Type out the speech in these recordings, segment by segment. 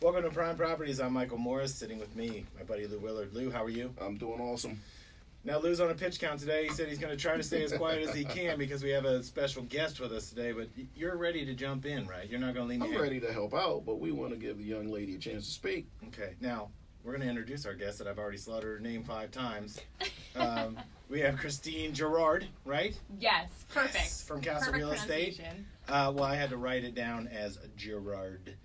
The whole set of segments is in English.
Welcome to Prime Properties. I'm Michael Morris, sitting with me, my buddy Lou Willard. Lou, how are you? I'm doing awesome. Now, Lou's on a pitch count today. He said he's going to try to stay as quiet as he can because we have a special guest with us today. But you're ready to jump in, right? You're not going to leave me I'm hanging. ready to help out, but we want to give the young lady a chance to speak. Okay. Now, we're going to introduce our guest that I've already slaughtered her name 5 times. We have Christine Girard, right? Yes, perfect. Yes, from Kassel Perfect Real Estate. pronunciation. Well, I had to write it down as Girard.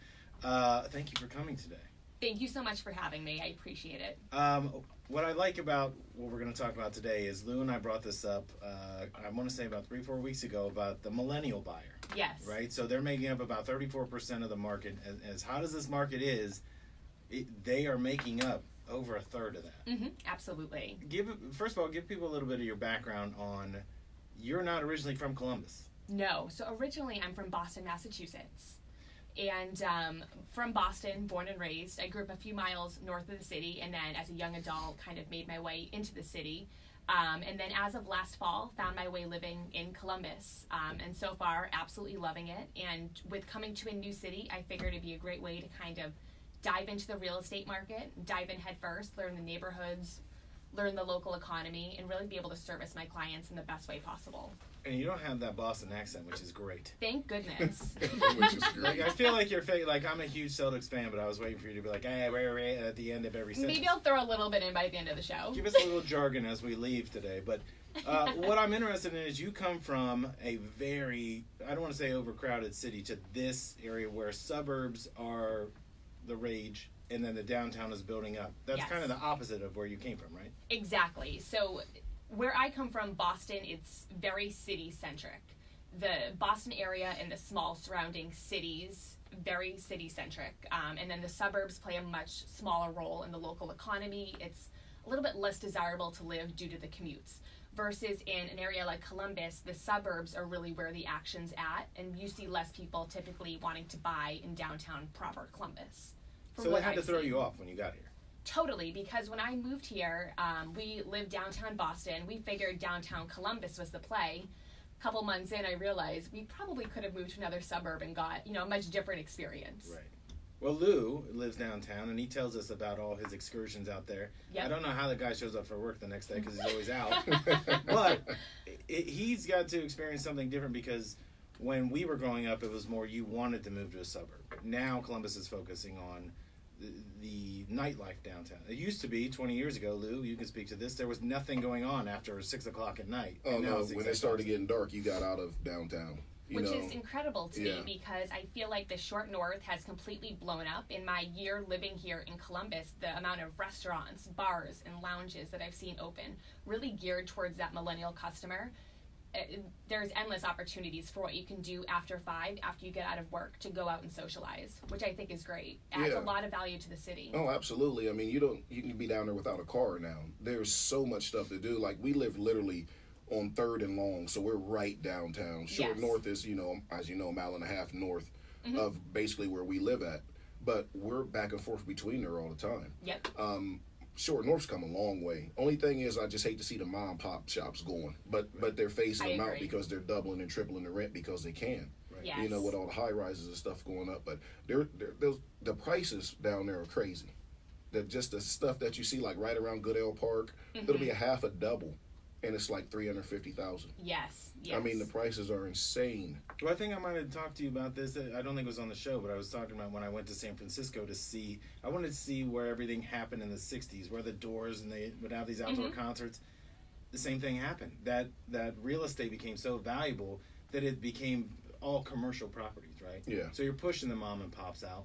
Thank you for coming today. Thank you so much for having me. I appreciate it. What I like about what we're going to talk about today is Lou and I brought this up, I want to say about 3-4 weeks ago, about the millennial buyer. Yes. Right? So they're making up about 34% of the market. As hot as this market is, they are making up over a third of that. Mm-hmm. Absolutely. First of all, give people a little bit of your background on, you're not originally from Columbus. No. So originally I'm from Boston, Massachusetts. And from Boston, born and raised. I grew up a few miles north of the city, and then as a young adult kind of made my way into the city. And then as of last fall, found my way living in Columbus. And so far, absolutely loving it. And with coming to a new city, I figured it'd be a great way to kind of dive into the real estate market, dive in head first, learn the neighborhoods, learn the local economy, and really be able to service my clients in the best way possible. And you don't have that Boston accent, which is great. Thank goodness. Which is great. Like, I feel like you're fake. Like, I'm a huge Celtics fan, but I was waiting for you to be like, hey, wait, at the end of every sentence. Maybe I'll throw a little bit in by the end of the show. Give us a little jargon as we leave today. But what I'm interested in is you come from a very, I don't want to say overcrowded city, to this area where suburbs are the rage and then the downtown is building up. That's Yes. kind of the opposite of where you came from, right? Exactly. So where I come from, Boston, it's very city-centric. The Boston area and the small surrounding cities, very city-centric. And then the suburbs play a much smaller role in the local economy. It's a little bit less desirable to live due to the commutes. Versus in an area like Columbus, the suburbs are really where the action's at, and you see less people typically wanting to buy in downtown proper Columbus. So they had to throw you off when you got here. Totally, because when I moved here, we lived downtown Boston. We figured downtown Columbus was the play. A couple months in, I realized we probably could have moved to another suburb and got, a much different experience. Right. Well, Lou lives downtown, and he tells us about all his excursions out there. Yep. I don't know how the guy shows up for work the next day because he's always out. But he's got to experience something different because when we were growing up, it was more you wanted to move to a suburb. Now Columbus is focusing on the nightlife downtown. It used to be 20 years ago, Lou, you can speak to this, there was nothing going on after 6 o'clock at night. Oh, no, when it started getting dark, you got out of downtown. Which is incredible to Yeah. me because I feel like the short north has completely blown up. In my year living here in Columbus, the amount of restaurants, bars, and lounges that I've seen open really geared towards that millennial customer. There's endless opportunities for what you can do after 5, after you get out of work, to go out and socialize, which I think is great. Adds Yeah. a lot of value to the city. Oh, absolutely. I mean, you can be down there without a car now. There's so much stuff to do. Like, we live literally on 3rd and Long, so we're right downtown. Short Yes. North is, as you know, a mile and a half north of basically where we live at. But we're back and forth between there all the time. Yep. Short North's come a long way. Only thing is, I just hate to see the mom and pop shops going, but they're phasing I them out agree. because they're doubling and tripling the rent because they can. Right. Yes. With all the high rises and stuff going up. But the prices down there are crazy. Just the stuff that you see like right around Goodell Park, it'll be a half a double, and it's like $350,000. Yes. I mean, the prices are insane. Well, I think I might have talked to you about this. I don't think it was on the show, but I was talking about when I went to San Francisco to see, I wanted to see where everything happened in the 60s, where the Doors and they would have these outdoor concerts. The same thing happened. That real estate became so valuable that it became all commercial properties, right? Yeah. So you're pushing the mom and pops out.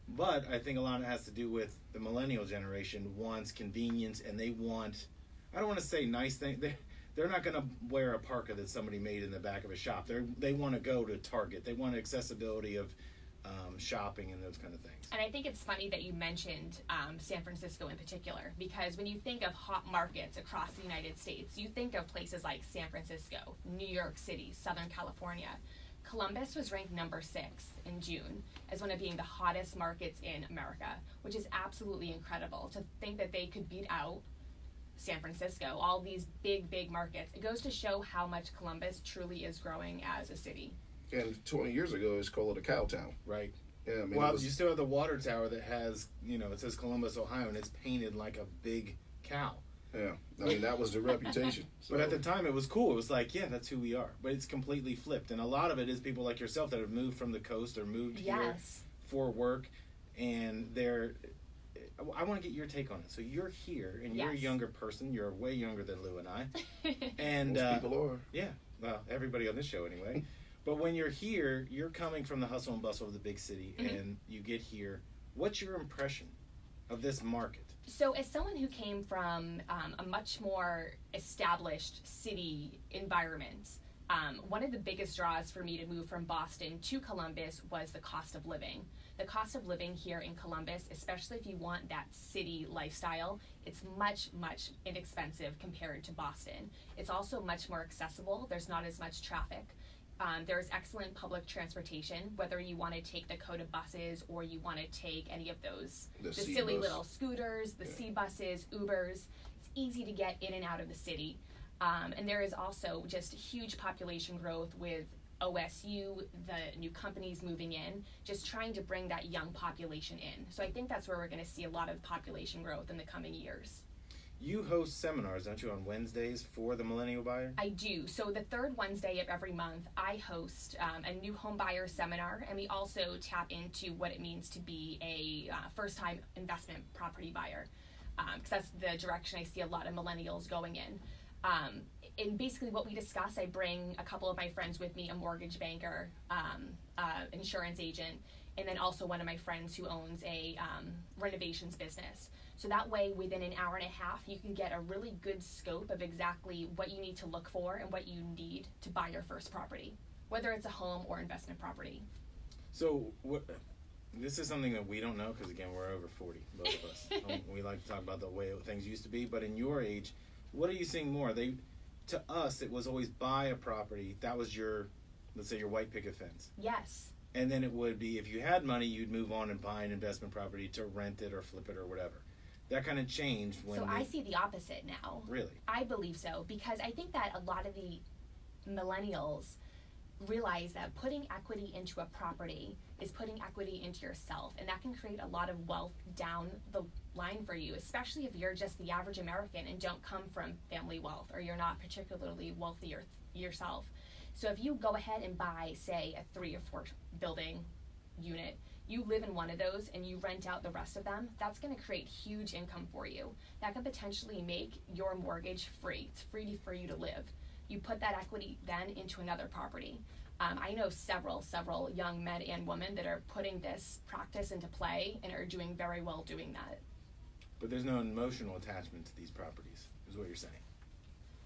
But I think a lot of it has to do with the millennial generation wants convenience, and they want, I don't want to say nice things. They're not going to wear a parka that somebody made in the back of a shop. They want to go to Target. They want accessibility of shopping and those kind of things. And I think it's funny that you mentioned San Francisco in particular, because when you think of hot markets across the United States, you think of places like San Francisco, New York City, Southern California. Columbus was ranked number 6 in June as one of being the hottest markets in America, which is absolutely incredible to think that they could beat out San Francisco, all these big markets. It goes to show how much Columbus truly is growing as a city. And 20 years ago, it's called a cow town. Right. Yeah, I mean, Well, you still have the water tower that has, it says Columbus, Ohio, and it's painted like a big cow. yeah. I mean, that was the reputation. So. But at the time, it was cool. It was like, yeah, that's who we are. But it's completely flipped. And a lot of it is people like yourself that have moved from the coast or moved here for work. And I want to get your take on it. So you're here, and you're a younger person. You're way younger than Lou and I. And most people are. Yeah. Well, everybody on this show anyway. But when you're here, you're coming from the hustle and bustle of the big city, and you get here. What's your impression of this market? So as someone who came from a much more established city environment, one of the biggest draws for me to move from Boston to Columbus was the cost of living. The cost of living here in Columbus, especially if you want that city lifestyle, it's much, much inexpensive compared to Boston. It's also much more accessible. There's not as much traffic. There's excellent public transportation, whether you want to take the Coda buses or you want to take any of those, the silly little scooters, the C buses, Ubers. It's easy to get in and out of the city. And there is also just huge population growth with OSU, the new companies moving in, just trying to bring that young population in. So I think that's where we're going to see a lot of population growth in the coming years. You host seminars, don't you, on Wednesdays for the millennial buyer? I do. So the third Wednesday of every month, I host a new home buyer seminar, and we also tap into what it means to be a first-time investment property buyer, because that's the direction I see a lot of millennials going in. And basically what we discuss, I bring a couple of my friends with me, a mortgage banker, insurance agent, and then also one of my friends who owns a renovations business. So that way, within an hour and a half, you can get a really good scope of exactly what you need to look for and what you need to buy your first property, whether it's a home or investment property. So this is something that we don't know because, again, we're over 40, both of us. We like to talk about the way things used to be. But in your age, what are you seeing more? To us, it was always buy a property. That was let's say, your white picket fence. Yes. And then it would be, if you had money, you'd move on and buy an investment property to rent it or flip it or whatever. That kind of changed when... So I see the opposite now. Really? I believe so, because I think that a lot of the millennials realize that putting equity into a property is putting equity into yourself, and that can create a lot of wealth down the line for you, especially if you're just the average American and don't come from family wealth, or you're not particularly wealthy yourself. So if you go ahead and buy, say, a 3 or 4 building unit, you live in one of those and you rent out the rest of them, that's going to create huge income for you. That could potentially make your mortgage free. It's free for you to live. You put that equity then into another property. I know several young men and women that are putting this practice into play and are doing very well doing that. But there's no emotional attachment to these properties, is what you're saying.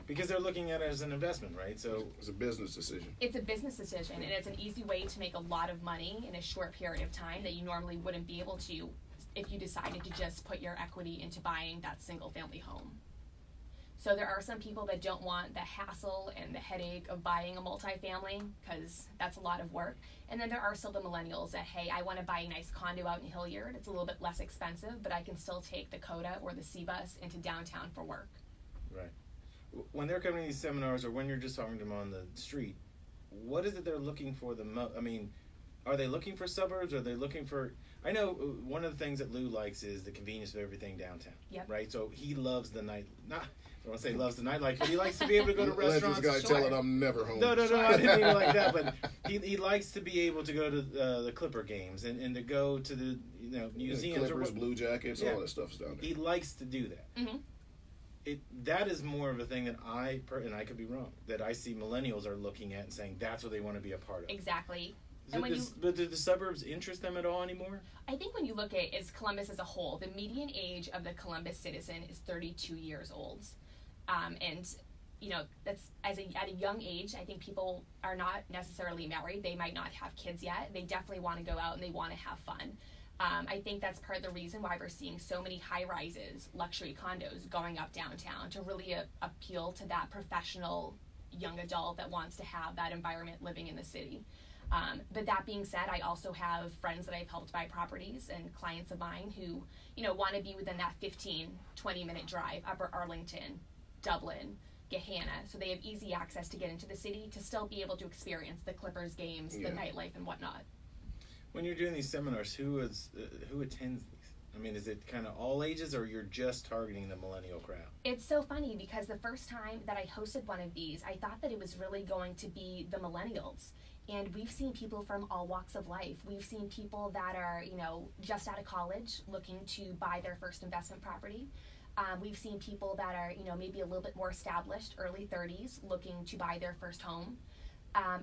Because they're looking at it as an investment, right? So it's a business decision. It's a business decision, and it's an easy way to make a lot of money in a short period of time that you normally wouldn't be able to if you decided to just put your equity into buying that single family home. So there are some people that don't want the hassle and the headache of buying a multifamily because that's a lot of work. And then there are still the millennials that, hey, I want to buy a nice condo out in Hilliard. It's a little bit less expensive, but I can still take the Coda or the C-Bus into downtown for work. Right. When they're coming to these seminars, or when you're just talking to them on the street, what is it they're looking for the most? I mean, are they looking for suburbs? Are they looking for... I know one of the things that Lou likes is the convenience of everything downtown. Yep. Right? So he loves the night... I don't want to say loves the nightlife, but he likes to be able to go to restaurants. Let this guy tell it I'm never home. No, I didn't mean it like that. But he likes to be able to go to the Clipper games and to go to the museums. Clippers, Blue Jackets, all that stuff's down there. He likes to do that. Mm-hmm. That is more of a thing that and I could be wrong, that I see millennials are looking at and saying that's what they want to be a part of. Exactly. But do the suburbs interest them at all anymore? I think when you look at Columbus as a whole, the median age of the Columbus citizen is 32 years old. And that's at a young age. I think people are not necessarily married. They might not have kids yet. They definitely want to go out and they want to have fun. I think that's part of the reason why we're seeing so many high-rises, luxury condos going up downtown to really appeal to that professional young adult that wants to have that environment living in the city. But that being said, I also have friends that I've helped buy properties and clients of mine who, want to be within that 15, 20-minute drive, Upper Arlington, Dublin, Gahanna, so they have easy access to get into the city to still be able to experience the Clippers games, the nightlife, and whatnot. When you're doing these seminars, who attends these? I mean, is it kind of all ages, or you're just targeting the millennial crowd? It's so funny because the first time that I hosted one of these, I thought that it was really going to be the millennials. And we've seen people from all walks of life. We've seen people that are, just out of college looking to buy their first investment property. We've seen people that are, maybe a little bit more established, early 30s, looking to buy their first home.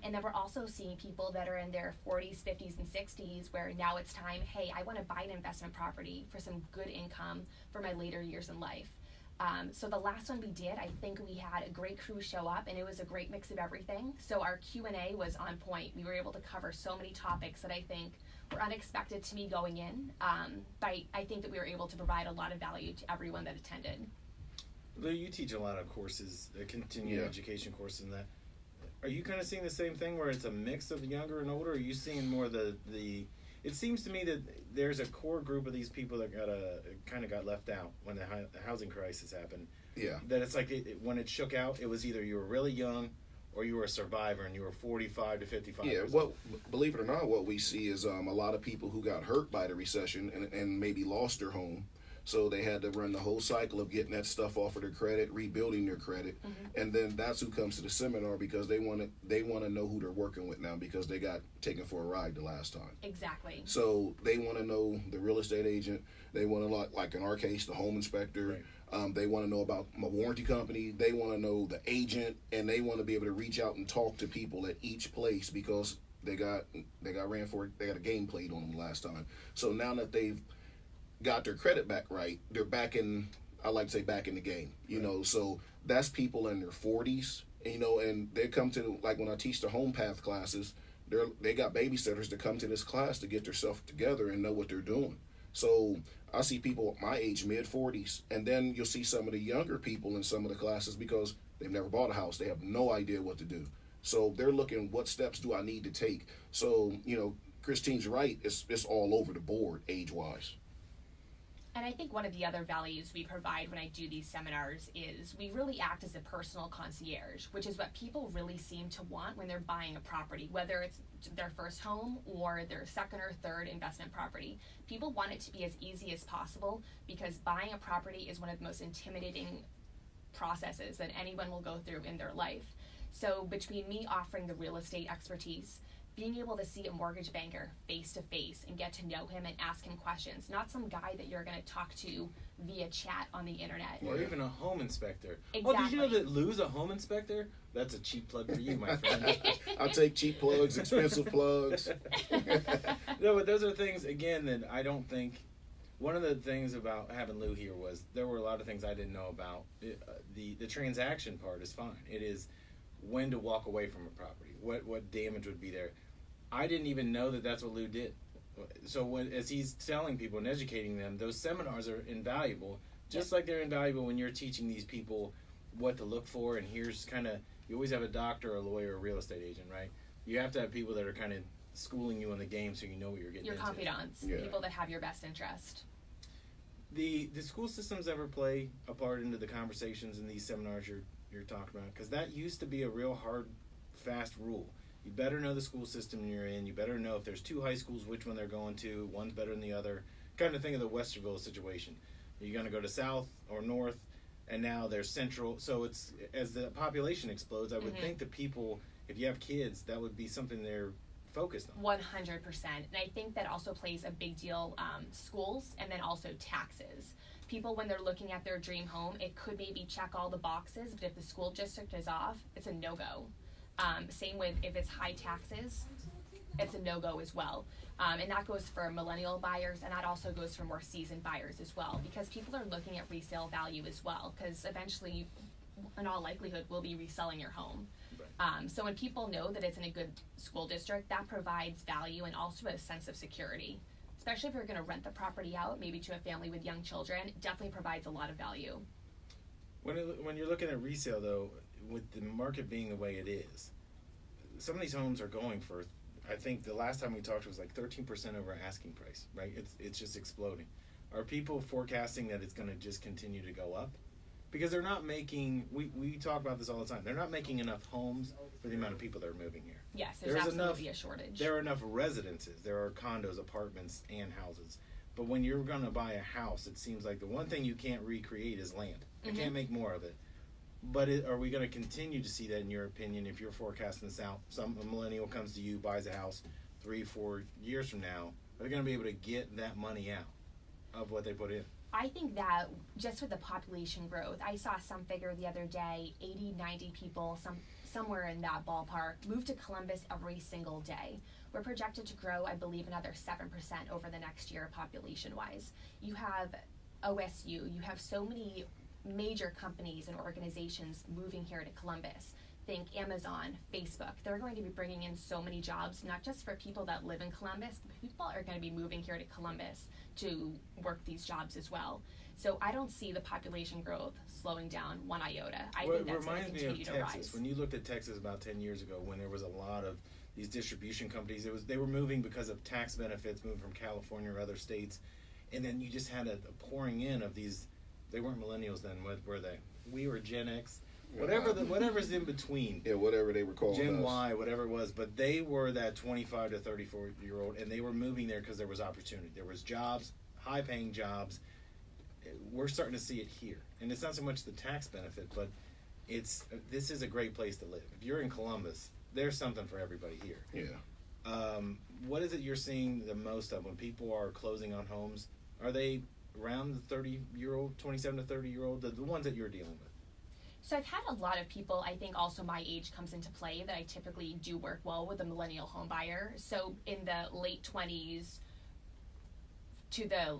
And then we're also seeing people that are in their 40s, 50s, and 60s where now it's time, hey, I want to buy an investment property for some good income for my later years in life. So the last one we did, I think we had a great crew show up, and it was a great mix of everything. So our Q&A was on point. We were able to cover so many topics that I think were unexpected to me going in. But I think that we were able to provide a lot of value to everyone that attended. Lou, you teach a lot of courses, continuing education courses and that. Are you kind of seeing the same thing where it's a mix of younger and older? Or are you seeing more the it seems to me that there's a core group of these people that got left out when the housing crisis happened. Yeah. That it's like when it shook out, it was either you were really young or you were a survivor and you were 45 to 55 Yeah, years well, old. believe it or not, what we see is a lot of people who got hurt by the recession and maybe lost their home. So they had to run the whole cycle of getting that stuff off of their credit, rebuilding their credit, and then that's who comes to the seminar because they want to know who they're working with now because they got taken for a ride the last time. Exactly. So they want to know the real estate agent. They want to like in our case, the home inspector. Right. They want to know about my warranty company. They want to know the agent, and they want to be able to reach out and talk to people at each place because they got ran for it. They got a game played on them last time. So now that they've got their credit back right, they're back in, I like to say back in the game, so that's people in their 40s, and they come to, like when I teach the home path classes, they got babysitters that come to this class to get themselves together and know what they're doing. So I see people my age, mid 40s, and then you'll see some of the younger people in some of the classes because they've never bought a house. They have no idea what to do. So they're looking, what steps do I need to take? So, Christine's right, it's all over the board age-wise. And I think one of the other values we provide when I do these seminars is we really act as a personal concierge, which is what people really seem to want when they're buying a property, whether it's their first home or their second or third investment property. People want it to be as easy as possible because buying a property is one of the most intimidating processes that anyone will go through in their life. So between me offering the real estate expertise, being able to see a mortgage banker face to face and get to know him and ask him questions, not some guy that you're going to talk to via chat on the internet. Or even a home inspector. Exactly. Oh, did you know that Lou's a home inspector? That's a cheap plug for you, my friend. I'll take cheap plugs, expensive plugs. No, but those are things, again, that I don't think... One of the things about having Lou here was there were a lot of things I didn't know about. The transaction part is fine. It is when to walk away from a property. What damage would be there. I didn't even know that that's what Lou did. So as he's telling people and educating them, those seminars are invaluable, just like they're invaluable when you're teaching these people what to look for. And here's you always have a doctor, a lawyer, a real estate agent, right? You have to have people that are kind of schooling you in the game so you know what you're getting your into. confidants, people that have your best interest. The school systems ever play a part into the conversations in these seminars you're talking about? Because that used to be a real hard, fast rule. You better know the school system you're in. You better know if there's two high schools, which one they're going to. One's better than the other. Kind of think of the Westerville situation. You're going to go to south or north, and now there's central. So it's as the population explodes, I would think that people, if you have kids, that would be something they're focused on. 100%. And I think that also plays a big deal, schools and then also taxes. People, when they're looking at their dream home, it could maybe check all the boxes, but if the school district is off, it's a no-go. Same with if it's high taxes, it's a no-go as well. And that goes for millennial buyers, and that also goes for more seasoned buyers as well, because people are looking at resale value as well, because eventually, in all likelihood, will be reselling your home. So when people know that it's in a good school district, that provides value and also a sense of security. Especially if you're going to rent the property out, maybe to a family with young children, it definitely provides a lot of value. When you're looking at resale, though, with the market being the way it is, some of these homes are going for, I think the last time we talked was like 13% over asking price, right? It's just exploding. Are people forecasting that it's going to just continue to go up? because they're not making. We talk about this all the time. They're not making enough homes for the amount of people that are moving here. Yes, there's absolutely a shortage. There are enough residences. There are condos, apartments, and houses. But when you're going to buy a house, it seems like the one thing you can't recreate is land. You can't make more of it. But are we going to continue to see that, in your opinion, if you're forecasting this out? A millennial comes to you, buys a house 3-4 years from now. Are they going to be able to get that money out of what they put in? I think that just with the population growth, I saw some figure the other day, 80, 90 people, somewhere in that ballpark, move to Columbus every single day. We're projected to grow, I believe, another 7% over the next year population-wise. You have OSU, you have so many major companies and organizations moving here to Columbus. Think Amazon, Facebook. They're going to be bringing in so many jobs, not just for people that live in Columbus, but people are going to be moving here to Columbus to work these jobs as well. So I don't see the population growth slowing down one iota. I think that's going to continue to rise. When you looked at Texas about 10 years ago, when there was a lot of these distribution companies, they were moving because of tax benefits, moving from California or other states, and then you just had a pouring in of these. They weren't millennials then, were they? We were Gen X. Whatever's in between. Yeah, whatever they were called. Gen Y, whatever it was. But they were that 25 to 34-year-old, and they were moving there because there was opportunity. There was jobs, high-paying jobs. We're starting to see it here. And it's not so much the tax benefit, but this is a great place to live. If you're in Columbus, there's something for everybody here. Yeah. What is it you're seeing the most of when people are closing on homes? Are they around the 30-year-old, 27 to 30-year-old, the ones that you're dealing with? So I've had a lot of people, I think also my age comes into play, that I typically do work well with a millennial home buyer. So in the late 20s to the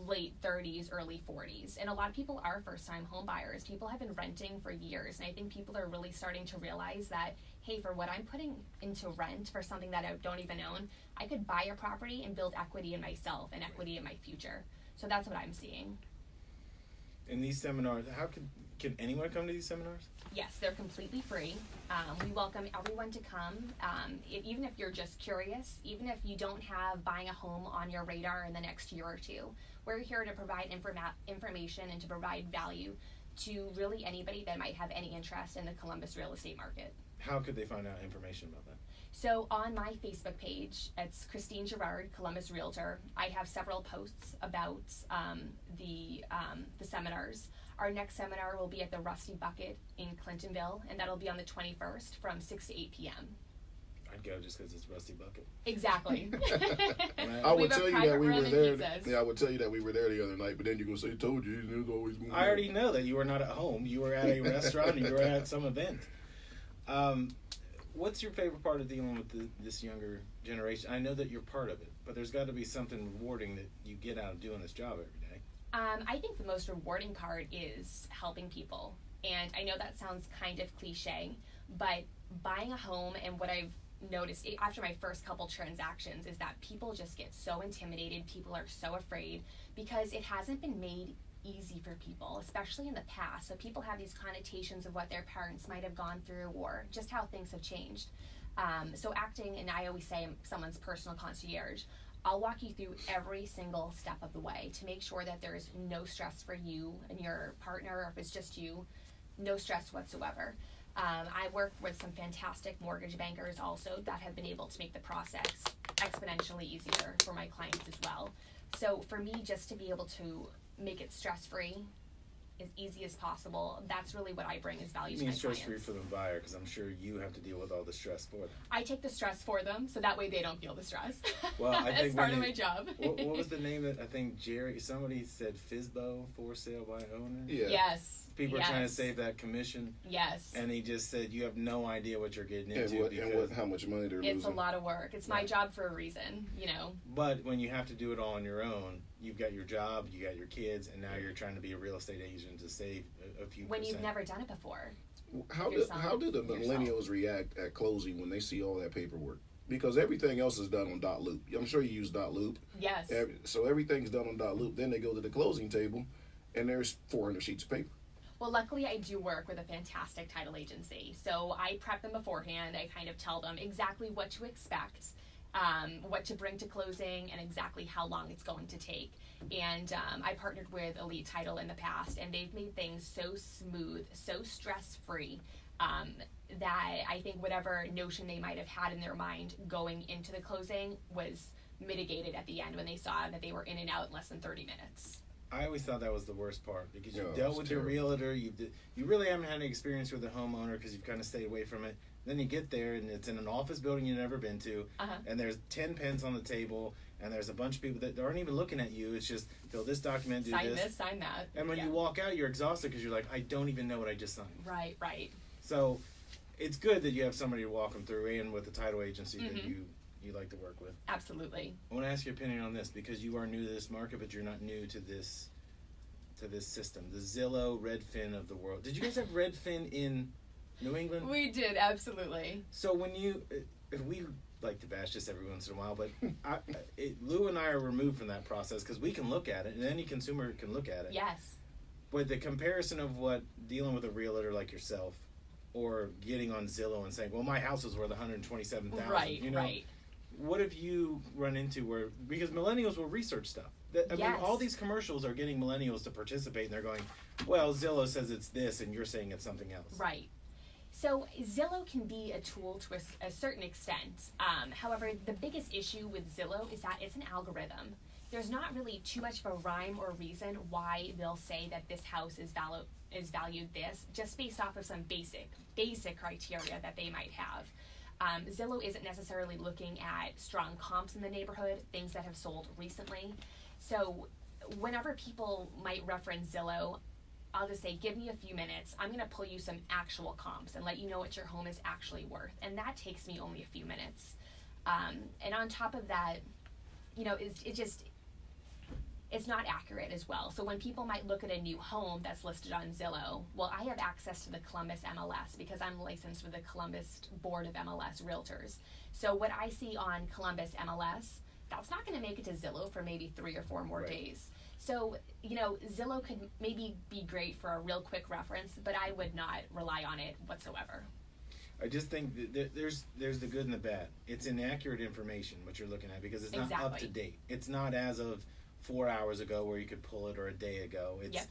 late 30s, early 40s. And a lot of people are first-time home buyers. People have been renting for years, and I think people are really starting to realize that, hey, for what I'm putting into rent for something that I don't even own, I could buy a property and build equity in myself and equity in my future. So that's what I'm seeing. In these seminars, can anyone come to these seminars? Yes, they're completely free. We welcome everyone to come, even if you're just curious, even if you don't have buying a home on your radar in the next year or two. We're here to provide information and to provide value to really anybody that might have any interest in the Columbus real estate market. How could they find out information about that? So on my Facebook page, it's Christine Girard, Columbus Realtor. I have several posts about the seminars. Our next seminar will be at the Rusty Bucket in Clintonville, and that'll be on the 21st from 6 to 8 p.m. I'd go just because it's Rusty Bucket. Exactly. I would tell you that we were there. Yeah, I would tell you that we were there the other night, but then you're going to say, told you, there's always more. I already know that you were not at home. You were at a restaurant and you were at some event. What's your favorite part of dealing with this younger generation? I know that you're part of it, but there's got to be something rewarding that you get out of doing this job every day. I think the most rewarding part is helping people. And I know that sounds kind of cliche, but buying a home, and what I've noticed after my first couple transactions is that people just get so intimidated. People are so afraid because it hasn't been made easy for people, especially in the past. So people have these connotations of what their parents might have gone through or just how things have changed. So acting, and I always say I'm someone's personal concierge, I'll walk you through every single step of the way to make sure that there's no stress for you and your partner, or if it's just you, no stress whatsoever. I work with some fantastic mortgage bankers also that have been able to make the process exponentially easier for my clients as well. So for me, just to be able to make it stress-free, as easy as possible, that's really what I bring as value to my clients. You mean stress-free for the buyer, because I'm sure you have to deal with all the stress for them. I take the stress for them, so that way they don't feel the stress. Well, I think as part of my job. What was the name that I think somebody said FSBO, for sale by owner? Yeah. Yes. People are trying to save that commission. Yes. And he just said, you have no idea what you're getting into. How much money they're losing. It's a lot of work. It's my job for a reason, But when you have to do it all on your own, you've got your job, you got your kids, and now you're trying to be a real estate agent to save a few when percent. you've never done it before. How do the millennials react at closing when they see all that paperwork? Because everything else is done on dot loop. I'm sure you use dot loop. Yes. So everything's done on dot loop. Then they go to the closing table, and there's 400 sheets of paper. Well, luckily I do work with a fantastic title agency. So I prep them beforehand. I kind of tell them exactly what to expect. what to bring to closing, and exactly how long it's going to take. And I partnered with Elite Title in the past, and they've made things so smooth, so stress-free, that I think whatever notion they might have had in their mind going into the closing was mitigated at the end when they saw that they were in and out in less than 30 minutes. I always thought that was the worst part, because you've Yeah, dealt with your terrible. realtor, you really haven't had any experience with the homeowner because you've kind of stayed away from it. Then you get there and it's in an office building you've never been to, and there's 10 pens on the table, and there's a bunch of people that aren't even looking at you. It's just fill this document, do Sign this. this, sign that. And when you walk out, you're exhausted because you're like, I don't even know what I just signed. Right. So it's good that you have somebody to walk them through, and with a title agency that you like to work with. Absolutely. I want to ask your opinion on this, because you are new to this market, but you're not new to this system. The Zillow, Redfin of the world. Did you guys have Redfin in New England? We did, absolutely. So when we like to bash this every once in a while, but Lou and I are removed from that process because we can look at it, and any consumer can look at it. Yes. But the comparison of what dealing with a realtor like yourself, or getting on Zillow and saying, well, my house was worth $127,000. Right, you know, right. What have you run into where, because millennials will research stuff. I mean, all these commercials are getting millennials to participate, and they're going, well, Zillow says it's this, and you're saying it's something else. Right. So Zillow can be a tool to a certain extent. However, the biggest issue with Zillow is that it's an algorithm. There's not really too much of a rhyme or reason why they'll say that this house is valued this, just based off of some basic criteria that they might have. Zillow isn't necessarily looking at strong comps in the neighborhood, things that have sold recently. So whenever people might reference Zillow, I'll just say, give me a few minutes. I'm going to pull you some actual comps and let you know what your home is actually worth. And that takes me only a few minutes. And on top of that, you know, it's not accurate as well. So when people might look at a new home that's listed on Zillow, well, I have access to the Columbus MLS because I'm licensed with the Columbus Board of MLS Realtors. So what I see on Columbus MLS, that's not going to make it to Zillow for maybe 3 or 4 more days. So, you know, Zillow could maybe be great for a real quick reference, but I would not rely on it whatsoever. I just think that there's the good and the bad. It's inaccurate information, what you're looking at, because it's not up to date. It's not as of 4 hours ago where you could pull it, or a day ago. It's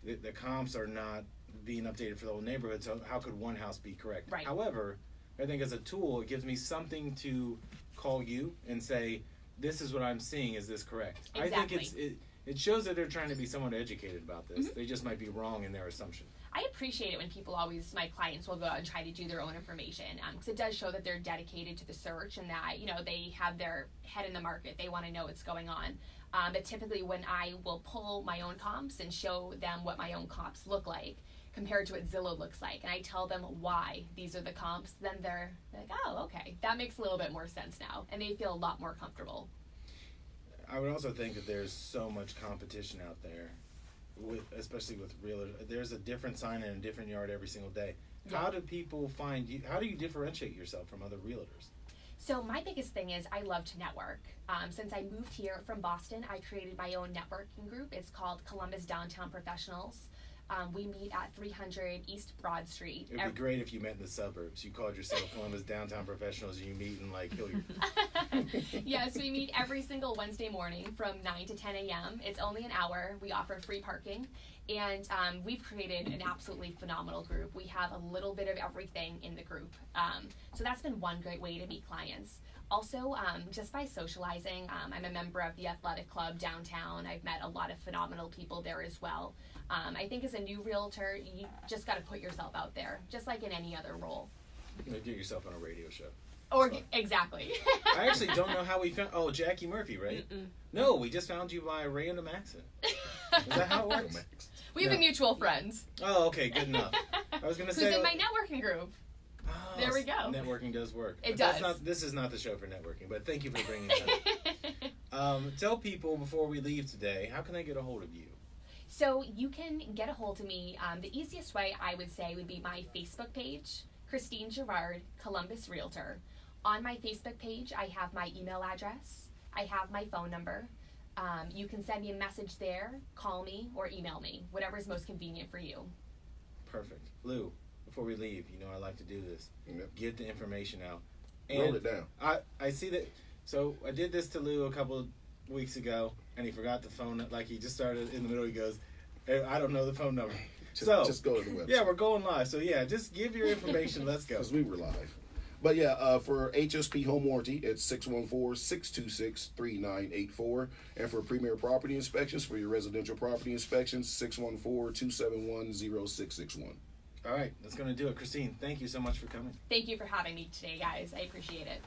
the comps are not being updated for the whole neighborhood, so how could one house be correct? Right. However, I think as a tool, it gives me something to call you and say, this is what I'm seeing, is this correct? Exactly. I think it shows that they're trying to be somewhat educated about this. They just might be wrong in their assumption. I appreciate it when people my clients will go out and try to do their own information, because it does show that they're dedicated to the search and that, you know, they have their head in the market. They want to know what's going on. But typically when I will pull my own comps and show them what my own comps look like compared to what Zillow looks like, and I tell them why these are the comps, then they're like, oh, okay, that makes a little bit more sense now, and they feel a lot more comfortable. I would also think that there's so much competition out there, especially with realtors. There's a different sign in a different yard every single day. Yeah. How do people find you? How do you differentiate yourself from other realtors? So my biggest thing is I love to network. Since I moved here from Boston, I created my own networking group. It's called Columbus Downtown Professionals. We meet at 300 East Broad Street. It would be great if you met in the suburbs. You called yourself Columbus Downtown Professionals, and you meet in like Hilliard. Yes, we meet every single Wednesday morning from 9 to 10 a.m. It's only an hour. We offer free parking. And we've created an absolutely phenomenal group. We have a little bit of everything in the group. So that's been one great way to meet clients. Also, just by socializing, I'm a member of the athletic club downtown. I've met a lot of phenomenal people there as well. I think as a new realtor, you just got to put yourself out there, just like in any other role. You know, get yourself on a radio show. Or exactly. I actually don't know how we found. Oh, Jackie Murphy, right? No, we just found you by a random accident. Is that how it works? We have a mutual friend. Oh, okay, good enough. I was gonna say who's in my networking group. Oh, there we go. Networking does work. It That's does. This is not the show for networking, but thank you for bringing it up. Tell people before we leave today, how can they get a hold of you? So you can get a hold of me. The easiest way I would say would be my Facebook page, Christine Girard, Columbus Realtor. On my Facebook page, I have my email address. I have my phone number. You can send me a message there, call me, or email me, whatever is most convenient for you. Perfect. Lou, before we leave, you know I like to do this. Yep. Get the information out. Roll it down. I see that. So I did this to Lou a couple of weeks ago, and he forgot the phone. Like he just started in the middle. He goes, "Hey, I don't know the phone number." Just go to the website. Yeah, we're going live. So yeah, just give your information. Let's go. Because we were live. But yeah, for HSP Home Warranty, it's 614-626-3984. And for Premier Property Inspections, for your residential property inspections, 614-271-0661. All right, that's going to do it. Christine, thank you so much for coming. Thank you for having me today, guys. I appreciate it.